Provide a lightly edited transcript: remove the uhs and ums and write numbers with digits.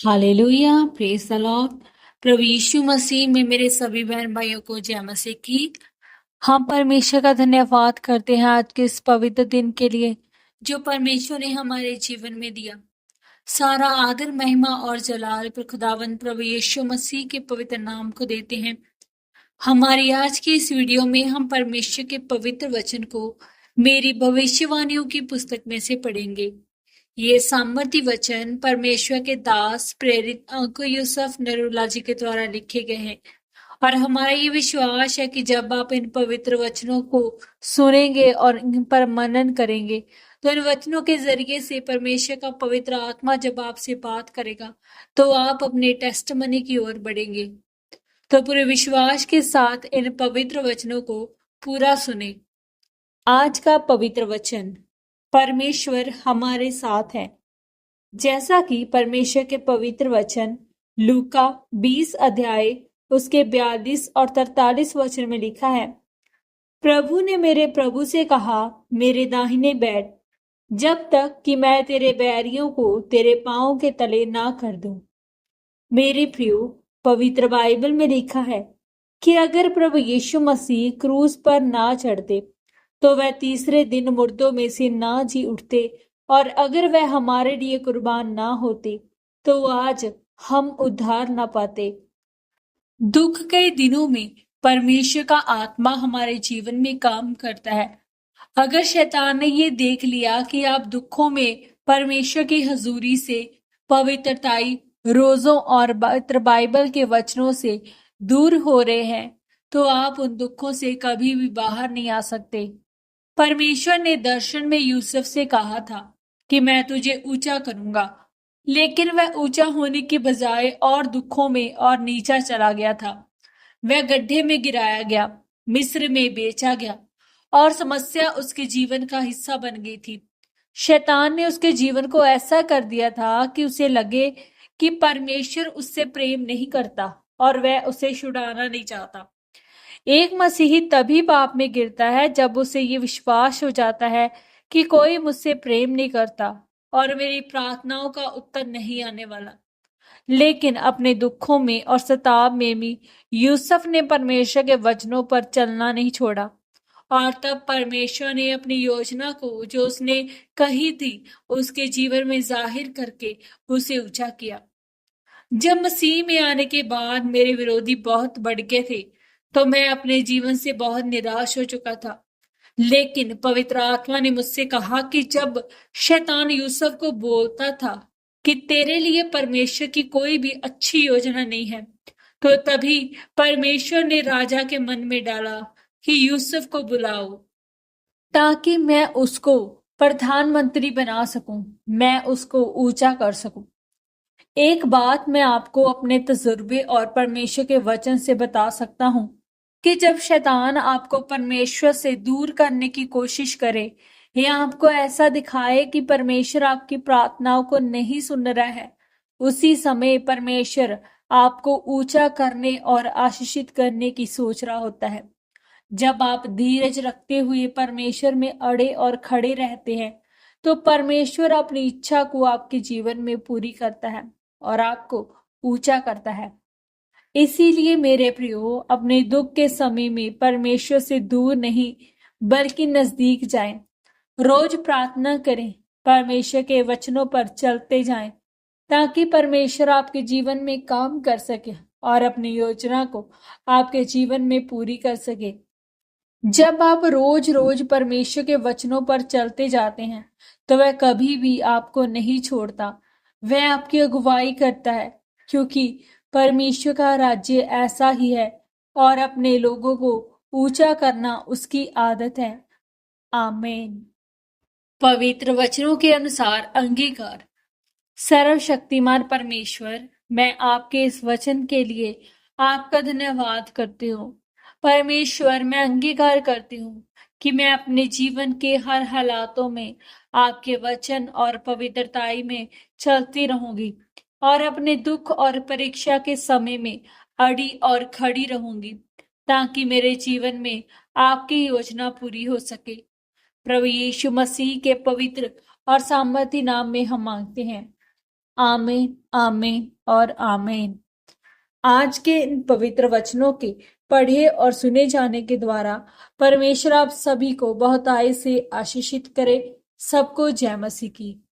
Hallelujah, praise the Lord. प्रभु यीशु मसीह में मेरे सभी बहन भाइयों को जय मसीह की। हम परमेश्वर का धन्यवाद करते हैं आज के इस पवित्र दिन के लिए जो परमेश्वर ने हमारे जीवन में दिया। सारा आदर, महिमा और जलाल पर खुदावंद प्रभु यीशु मसीह के पवित्र नाम को देते हैं। हमारी आज की इस वीडियो में हम परमेश्वर के पवित्र वचन को मेरी भविष्यवाणियों की पुस्तक में से पढ़ेंगे। ये सामर्थी वचन परमेश्वर के दास प्रेरित अंको यूसुफ नरूला जी के द्वारा लिखे गए हैं और हमारा ये विश्वास है कि जब आप इन पवित्र वचनों को सुनेंगे और इन पर मनन करेंगे तो इन वचनों के जरिए से परमेश्वर का पवित्र आत्मा जब आपसे बात करेगा तो आप अपने टेस्टमनी की ओर बढ़ेंगे। तो पूरे विश्वास के साथ इन पवित्र वचनों को पूरा सुने। आज का पवित्र वचन, परमेश्वर हमारे साथ है। जैसा कि परमेश्वर के पवित्र वचन लूका 20 अध्याय उसके 42 और 43 वचन में लिखा है, प्रभु ने मेरे प्रभु से कहा, मेरे दाहिने बैठ, जब तक कि मैं तेरे बैरियों को तेरे पांव के तले ना कर दूं। मेरे प्रियो, पवित्र बाइबल में लिखा है कि अगर प्रभु यीशु मसीह क्रूस पर ना चढ़ते तो वह तीसरे दिन मुर्दों में से ना जी उठते और अगर वह हमारे लिए कुर्बान ना होते तो आज हम उद्धार ना पाते। दुख के दिनों में परमेश्वर का आत्मा हमारे जीवन में काम करता है। अगर शैतान ने ये देख लिया कि आप दुखों में परमेश्वर की हजूरी से, पवित्रताई, रोजों और बाइबल के वचनों से दूर हो रहे हैं तो आप उन दुखों से कभी भी बाहर नहीं आ सकते। परमेश्वर ने दर्शन में यूसुफ से कहा था कि मैं तुझे ऊंचा करूंगा, लेकिन वह ऊंचा होने के बजाय और दुखों में और नीचा चला गया था। वह गड्ढे में गिराया गया, मिस्र में बेचा गया और समस्या उसके जीवन का हिस्सा बन गई थी। शैतान ने उसके जीवन को ऐसा कर दिया था कि उसे लगे कि परमेश्वर उससे प्रेम नहीं करता और वह उसे छुड़ाना नहीं चाहता। एक मसीही तभी पाप में गिरता है जब उसे ये विश्वास हो जाता है कि कोई मुझसे प्रेम नहीं करता और मेरी प्रार्थनाओं का उत्तर नहीं आने वाला। लेकिन अपने दुखों में और सताव में भी यूसुफ ने परमेश्वर के वचनों पर चलना नहीं छोड़ा और तब परमेश्वर ने अपनी योजना को जो उसने कही थी उसके जीवन में जाहिर करके उसे ऊंचा किया। जब मसीह में आने के बाद मेरे विरोधी बहुत बढ़ गए थे तो मैं अपने जीवन से बहुत निराश हो चुका था। लेकिन पवित्र आत्मा ने मुझसे कहा कि जब शैतान यूसुफ को बोलता था कि तेरे लिए परमेश्वर की कोई भी अच्छी योजना नहीं है, तो तभी परमेश्वर ने राजा के मन में डाला कि यूसुफ को बुलाओ ताकि मैं उसको प्रधानमंत्री बना सकूं, मैं उसको ऊंचा कर सकूं। एक बात मैं आपको अपने तजुर्बे और परमेश्वर के वचन से बता सकता हूं कि जब शैतान आपको परमेश्वर से दूर करने की कोशिश करे या आपको ऐसा दिखाए कि परमेश्वर आपकी प्रार्थनाओं को नहीं सुन रहा है, उसी समय परमेश्वर आपको ऊंचा करने और आशीषित करने की सोच रहा होता है। जब आप धीरज रखते हुए परमेश्वर में अड़े और खड़े रहते हैं तो परमेश्वर अपनी इच्छा को आपके जीवन में पूरी करता है और आपको ऊंचा करता है। इसीलिए मेरे प्रियो, अपने दुख के समय में परमेश्वर से दूर नहीं बल्कि नजदीक जाएं। रोज प्रार्थना करें, परमेश्वर के वचनों पर चलते जाएं ताकि परमेश्वर आपके जीवन में काम कर सके और अपनी योजना को आपके जीवन में पूरी कर सके। जब आप रोज रोज परमेश्वर के वचनों पर चलते जाते हैं तो वह कभी भी आपको नहीं छोड़ता, वह आपकी अगुवाई करता है, क्योंकि परमेश्वर का राज्य ऐसा ही है और अपने लोगों को ऊंचा करना उसकी आदत है। आमीन। पवित्र वचनों के अनुसार अंगीकार। सर्वशक्तिमान परमेश्वर, मैं आपके इस वचन के लिए आपका धन्यवाद करती हूँ। परमेश्वर, मैं अंगीकार करती हूँ कि मैं अपने जीवन के हर हालातों में आपके वचन और पवित्रताई में चलती रहूंगी और अपने दुख और परीक्षा के समय में अड़ी और खड़ी रहूंगी ताकि मेरे जीवन में आपकी योजना पूरी हो सके। प्रभु यीशु मसीह के पवित्र और सामर्थी नाम में हम मांगते हैं, आमीन, आमीन और आमीन। आज के इन पवित्र वचनों के पढ़े और सुने जाने के द्वारा परमेश्वर आप सभी को बहुतायत से आशीषित करे। सबको जय मसीह की।